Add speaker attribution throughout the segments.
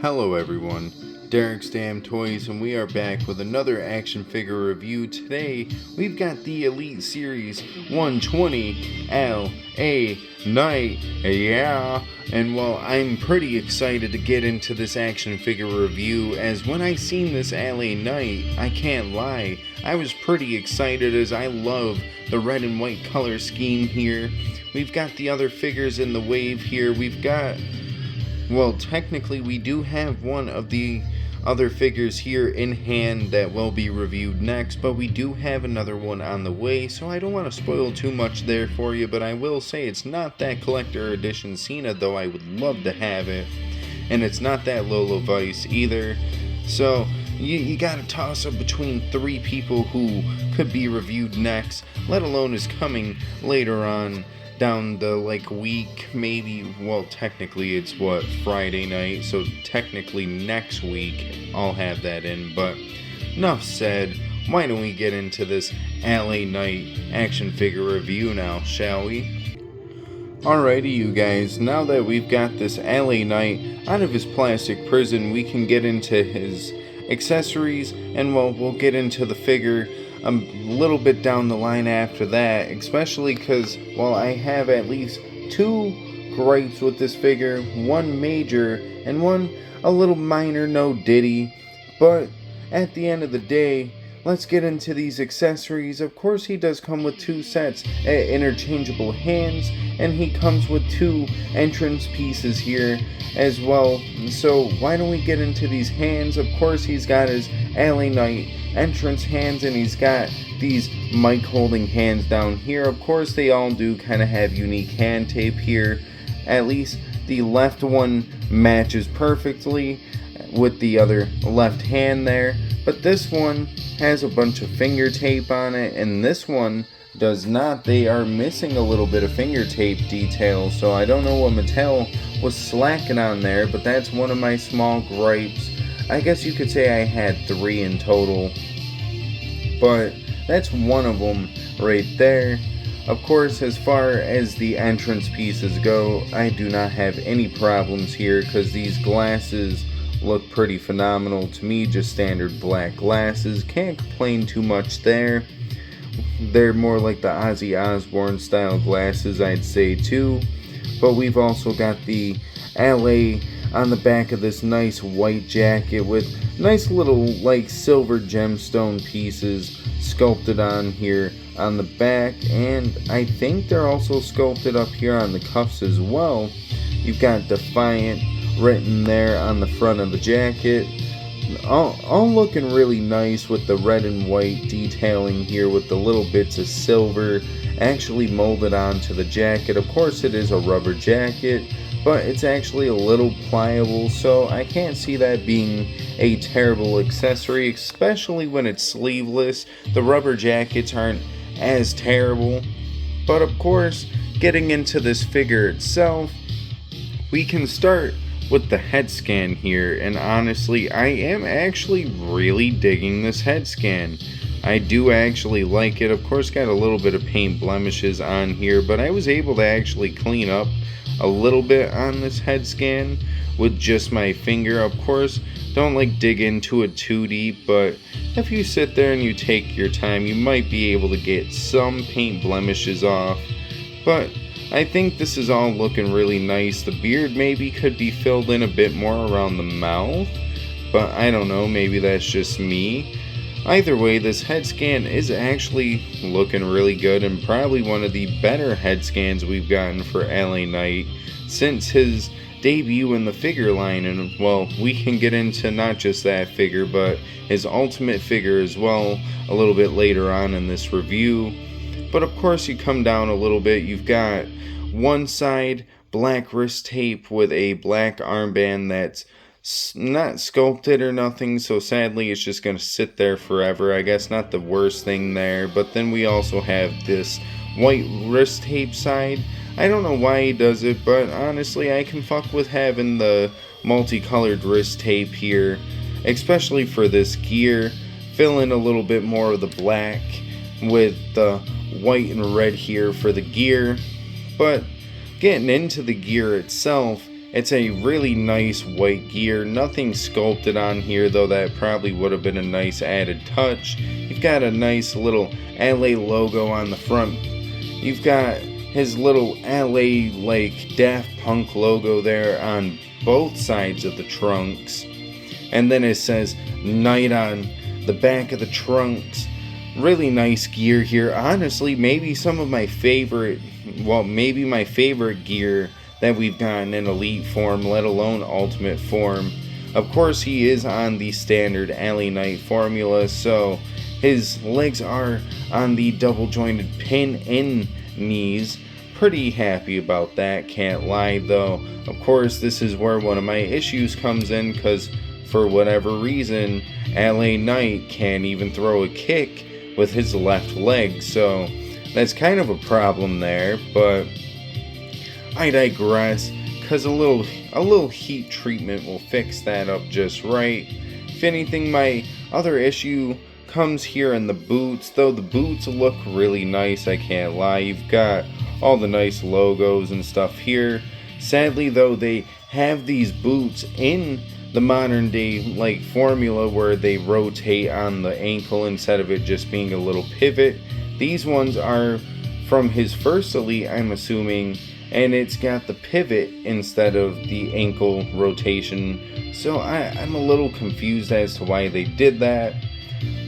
Speaker 1: Hello everyone, Derek's Damn Toys, and we are back with another action figure review. Today, we've got the Elite Series 120 L.A. Knight, yeah, and well, I'm pretty excited to get into this action figure review, as when I seen this L.A. Knight, I can't lie, I was pretty excited as I love the red and white color scheme here. We've got the other figures in the wave here. Well, technically, we do have one of the other figures here in hand that will be reviewed next, but we do have another one on the way, so I don't want to spoil too much there for you, but I will say it's not that collector edition Cena, though I would love to have it, and it's not that Lola Vice either, so you gotta toss up between three people who could be reviewed next, let alone is coming later on down the week, maybe. Well, technically it's Friday night, so technically next week I'll have that in, but enough said. Why don't we get into this LA Knight action figure review now, shall we? Alrighty, you guys, now that we've got this LA Knight out of his plastic prison, we can get into his accessories, and well, we'll get into the figure a little bit down the line after that, especially because, well, I have at least two gripes with this figure, one major and one a little minor, no diddy, but at the end of the day, let's get into these accessories. Of course, he does come with two sets of interchangeable hands, and he comes with two entrance pieces here as well. So why don't we get into these hands? Of course, he's got his LA Knight entrance hands, and he's got these mic holding hands down here. Of course, they all do kind of have unique hand tape here. At least the left one matches perfectly with the other left hand there, but this one has a bunch of finger tape on it, and this one does not. They are missing a little bit of finger tape detail, so I don't know what Mattel was slacking on there, but that's one of my small gripes. I guess you could say I had three in total, but that's one of them right there. Of course, as far as the entrance pieces go, I do not have any problems here because these glasses look pretty phenomenal to me. Just standard black glasses, can't complain too much there. They're more like the Ozzy Osbourne style glasses, I'd say too. But we've also got the LA on the back of this nice white jacket with nice little silver gemstone pieces sculpted on here on the back, and I think they're also sculpted up here on the cuffs as well. You've got Defiant written there on the front of the jacket. All looking really nice with the red and white detailing here with the little bits of silver actually molded onto the jacket. Of course, it is a rubber jacket, but it's actually a little pliable, so I can't see that being a terrible accessory, especially when it's sleeveless. The rubber jackets aren't as terrible. But of course, getting into this figure itself, we can start with the head scan here, and honestly, I am actually really digging this head scan. I do actually like it. Of course, got a little bit of paint blemishes on here, but I was able to actually clean up a little bit on this head scan with just my finger. Of course, don't dig into it too deep, but if you sit there and you take your time, you might be able to get some paint blemishes off. But I think this is all looking really nice. The beard maybe could be filled in a bit more around the mouth, but I don't know, maybe that's just me. Either way, this head scan is actually looking really good, and probably one of the better head scans we've gotten for LA Knight since his debut in the figure line. And well, we can get into not just that figure, but his ultimate figure as well a little bit later on in this review. But of course, you come down a little bit, you've got one side black wrist tape with a black armband that's not sculpted or nothing, so sadly it's just gonna sit there forever. I guess not the worst thing there. But then we also have this white wrist tape side. I don't know why he does it, but honestly I can fuck with having the multicolored wrist tape here, especially for this gear. Fill in a little bit more of the black with the white and red here for the gear. But getting into the gear itself, It's a really nice white gear, nothing sculpted on here, though that probably would have been a nice added touch. You've got a nice little LA logo on the front. You've got his little LA like Daft Punk logo there on both sides of the trunks. And then it says Night on the back of the trunks. Really nice gear here. Honestly, maybe some of my favorite, maybe my favorite gear that we've gotten in Elite form, let alone Ultimate form. Of course, he is on the standard LA Knight formula, so his legs are on the double jointed pin-in knees. Pretty happy about that, can't lie though. Of course, this is where one of my issues comes in, because for whatever reason, LA Knight can't even throw a kick with his left leg, so that's kind of a problem there, but I digress, because a little heat treatment will fix that up just right. If anything, my other issue comes here in the boots, though the boots look really nice, I can't lie. You've got all the nice logos and stuff here. Sadly though, they have these boots in the modern day like formula where they rotate on the ankle instead of it just being a little pivot. These ones are from his first Elite, I'm assuming, and it's got the pivot instead of the ankle rotation, so I'm a little confused as to why they did that.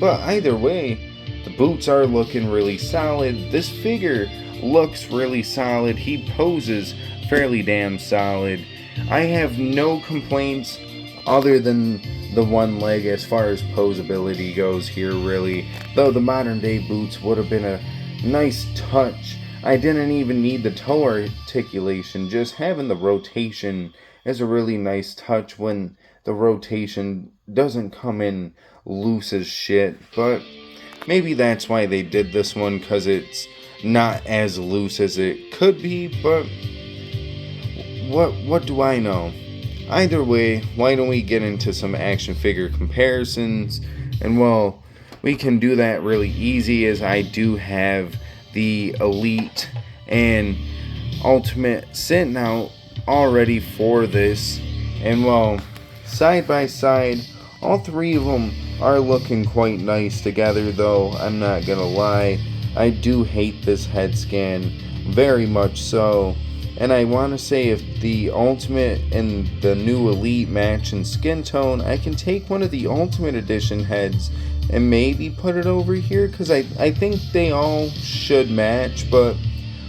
Speaker 1: But either way, the boots are looking really solid. This figure looks really solid. He poses fairly damn solid. I have no complaints other than the one leg as far as posability goes here, really, though the modern day boots would have been a nice touch. I didn't even need the toe articulation. Just having the rotation is a really nice touch when the rotation doesn't come in loose as shit. But maybe that's why they did this one, because it's not as loose as it could be. But what do I know? Either way, why don't we get into some action figure comparisons? And well, we can do that really easy, as I do have the Elite and Ultimate sitting out already for this, and well, side by side, all three of them are looking quite nice together, though I'm not gonna lie, I do hate this head scan very much so. And I want to say, if the Ultimate and the new Elite match in skin tone, I can take one of the Ultimate Edition heads and maybe put it over here, because I think they all should match, but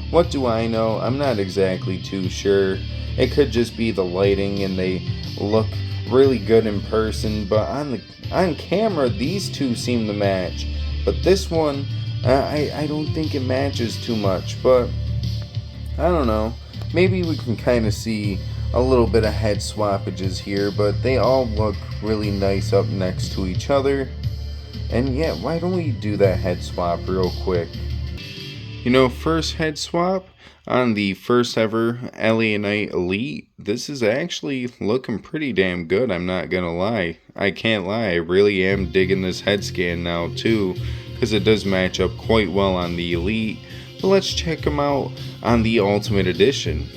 Speaker 1: what do I know? I'm not exactly too sure. It could just be the lighting and they look really good in person, but on camera these two seem to match. But this one, I don't think it matches too much, but I don't know. Maybe we can kind of see a little bit of head swappages here, but they all look really nice up next to each other. And yeah, why don't we do that head swap real quick? You know, first head swap on the first ever LA Knight Elite. This is actually looking pretty damn good, I'm not gonna lie. I can't lie, I really am digging this head scan now too, because it does match up quite well on the Elite. But let's check them out on the Ultimate Edition.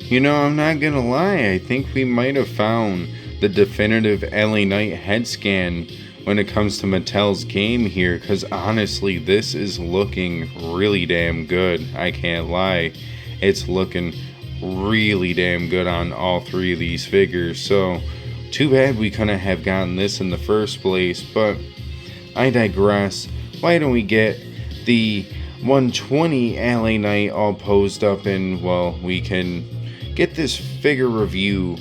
Speaker 1: You know, I'm not gonna lie, I think we might have found the definitive LA Knight head scan when it comes to Mattel's game here, because honestly, this is looking really damn good. I can't lie, it's looking really damn good on all three of these figures. So too bad we couldn't have gotten this in the first place, but I digress. Why don't we get the 120 LA Knight all posed up, and well, we can get this figure review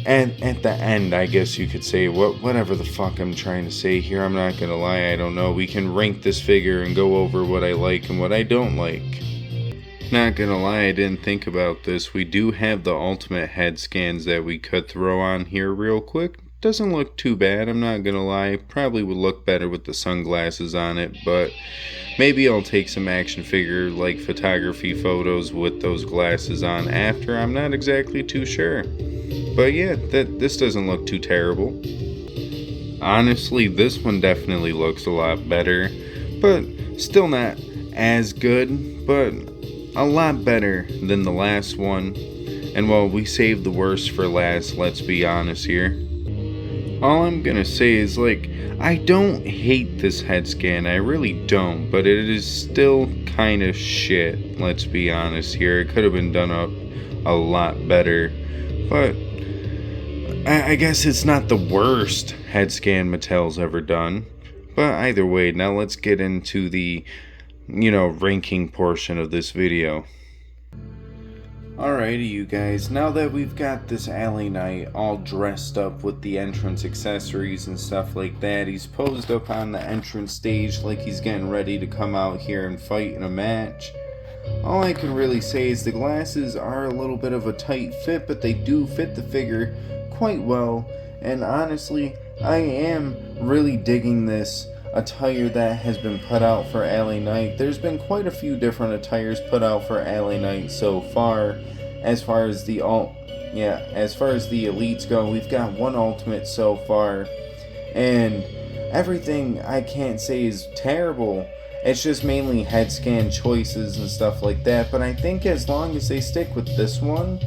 Speaker 1: at the end, I guess you could say. Whatever the fuck I'm trying to say here, I'm not gonna lie, I don't know. We can rank this figure and go over what I like and what I don't like. Not gonna lie, I didn't think about this. We do have the Ultimate head scans that we could throw on here real quick. Doesn't look too bad, I'm not gonna lie. Probably would look better with the sunglasses on it, but maybe I'll take some action figure like photography photos with those glasses on after. I'm not exactly too sure. But yeah, this doesn't look too terrible. Honestly, this one definitely looks a lot better, but still not as good, but a lot better than the last one. And well, we saved the worst for last, let's be honest here. All I'm gonna say is, like, I don't hate this head scan, I really don't, but it is still kind of shit, let's be honest here. It could have been done up a lot better, but I guess it's not the worst head scan Mattel's ever done. But either way, now let's get into the, ranking portion of this video. Alrighty, you guys, now that we've got this LA Knight all dressed up with the entrance accessories and stuff like that, he's posed up on the entrance stage like he's getting ready to come out here and fight in a match. All I can really say is the glasses are a little bit of a tight fit, but they do fit the figure quite well, and honestly, I am really digging this attire that has been put out for LA Knight. There's been quite a few different attires put out for LA Knight so far. As far as the elites go, we've got one ultimate so far, and everything I can't say is terrible. It's just mainly head scan choices and stuff like that, but I think as long as they stick with this one,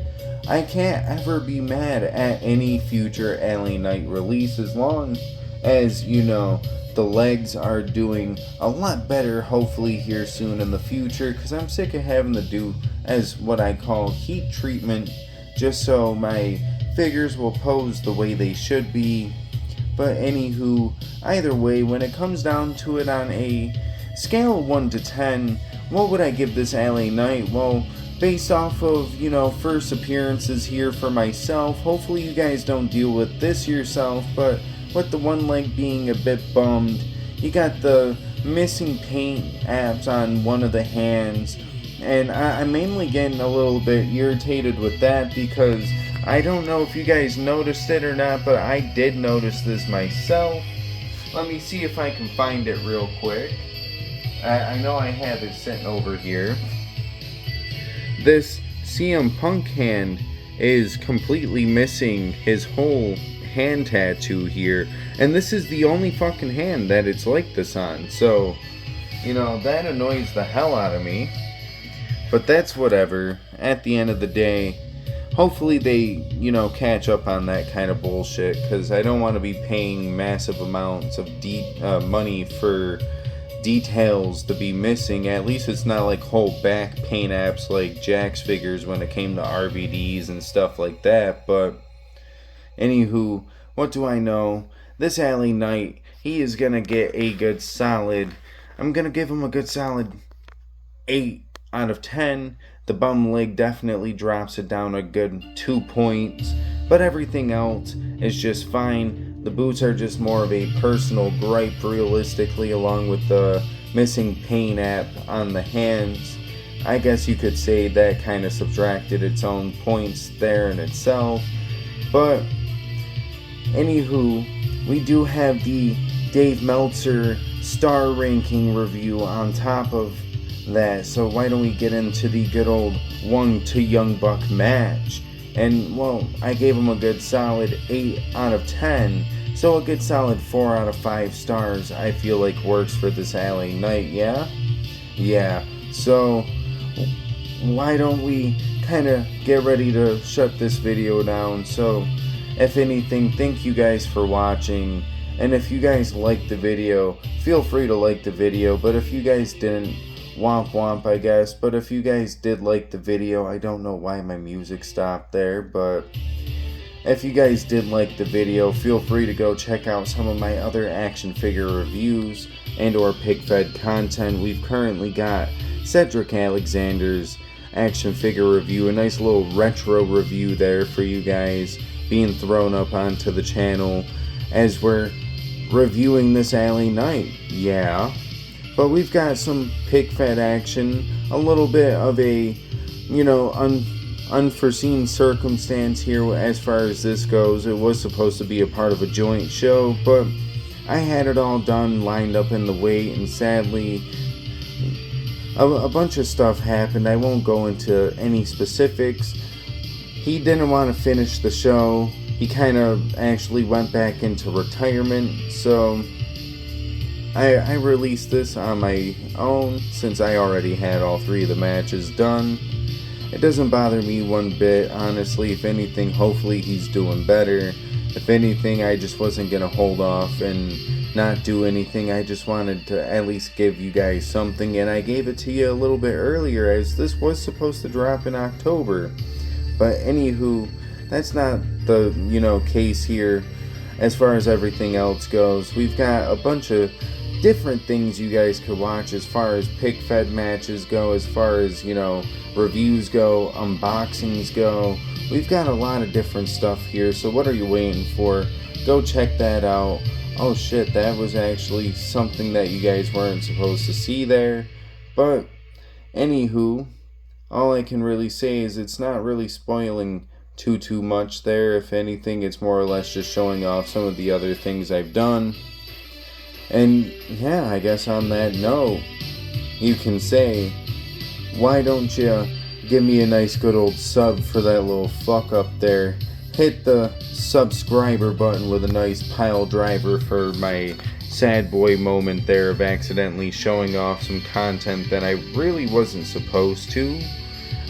Speaker 1: I can't ever be mad at any future LA Knight release, as long as, the legs are doing a lot better, hopefully here soon in the future, because I'm sick of having to do as what I call heat treatment just so my figures will pose the way they should be. But anywho, either way, when it comes down to it on a scale of 1 to 10, what would I give this LA Knight? Well, based off of, first appearances here for myself, hopefully you guys don't deal with this yourself, but with the one leg being a bit bummed, you got the missing paint apps on one of the hands, and I'm mainly getting a little bit irritated with that because I don't know if you guys noticed it or not, but I did notice this myself. Let me see if I can find it real quick. I know I have it sitting over here. This CM Punk hand is completely missing his whole hand tattoo here, and this is the only fucking hand that it's like this on, so that annoys the hell out of me, but that's whatever. At the end of the day, hopefully they catch up on that kind of bullshit, because I don't want to be paying massive amounts of money for details to be missing. At least it's not like whole back paint apps like Jack's figures when it came to RVDs and stuff like that. But anywho, what do I know? This LA Knight, he is gonna get a good solid, I'm gonna give him a good solid 8 out of 10. The bum leg definitely drops it down a good 2 points, but everything else is just fine. The boots are just more of a personal gripe, realistically, along with the missing paint app on the hands. I guess you could say that kind of subtracted its own points there in itself. But anywho, we do have the Dave Meltzer star ranking review on top of that, so why don't we get into the good old 1 to Young Buck match. And well, I gave him a good solid 8 out of 10, so a good solid 4 out of 5 stars I feel like works for this LA Knight, yeah? Yeah, so why don't we kind of get ready to shut this video down. So if anything, thank you guys for watching, and if you guys liked the video, feel free to like the video, but if you guys didn't, womp womp, I guess. But if you guys did like the video, I don't know why my music stopped there, but if you guys did like the video, feel free to go check out some of my other action figure reviews and or pig-fed content. We've currently got Cedric Alexander's action figure review, a nice little retro review there for you guys being thrown up onto the channel as we're reviewing this LA Knight, yeah. But we've got some pig-fed action, a little bit of a, unforeseen circumstance here as far as this goes. It was supposed to be a part of a joint show, but I had it all done, lined up in the wait, and sadly, a bunch of stuff happened. I won't go into any specifics. He didn't want to finish the show. He kind of actually went back into retirement, so I released this on my own since I already had all 3 of the matches done. it doesn't bother me one bit, honestly. If anything, hopefully he's doing better. If anything, I just wasn't going to hold off and not do anything. I just wanted to at least give you guys something, and I gave it to you a little bit earlier, as this was supposed to drop in October. But anywho, that's not the, case here. As far as everything else goes, we've got a bunch of different things you guys could watch as far as pick fed matches go, as far as, reviews go, unboxings go. We've got a lot of different stuff here, so what are you waiting for? Go check that out. Oh shit, that was actually something that you guys weren't supposed to see there. But anywho, all I can really say is it's not really spoiling too much there. If anything, it's more or less just showing off some of the other things I've done. And yeah, I guess on that note, you can say, why don't you give me a nice good old sub for that little fuck up there? Hit the subscriber button with a nice pile driver for my sad boy moment there of accidentally showing off some content that I really wasn't supposed to.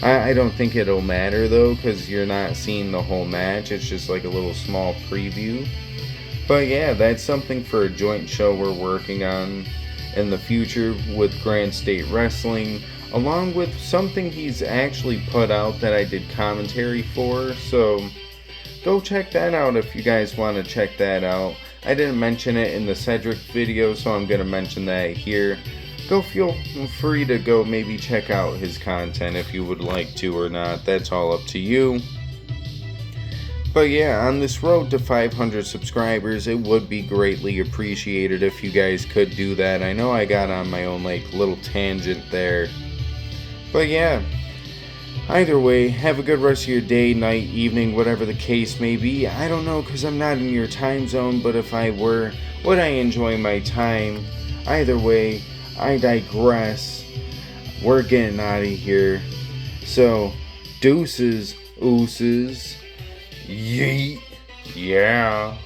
Speaker 1: I don't think it'll matter though, because you're not seeing the whole match. It's just like a little small preview. But yeah, that's something for a joint show we're working on in the future with Grand State Wrestling, along with something he's actually put out that I did commentary for. So go check that out if you guys want to check that out. I didn't mention it in the Cedric video, so I'm going to mention that here. Go feel free to go maybe check out his content if you would like to or not. That's all up to you. But yeah, on this road to 500 subscribers, it would be greatly appreciated if you guys could do that. I know I got on my own little tangent there. But yeah, either way, have a good rest of your day, night, evening, whatever the case may be. I don't know, because I'm not in your time zone, but if I were, would I enjoy my time? Either way, I digress. We're getting out of here. So, deuces, ooses, yeet, yeah.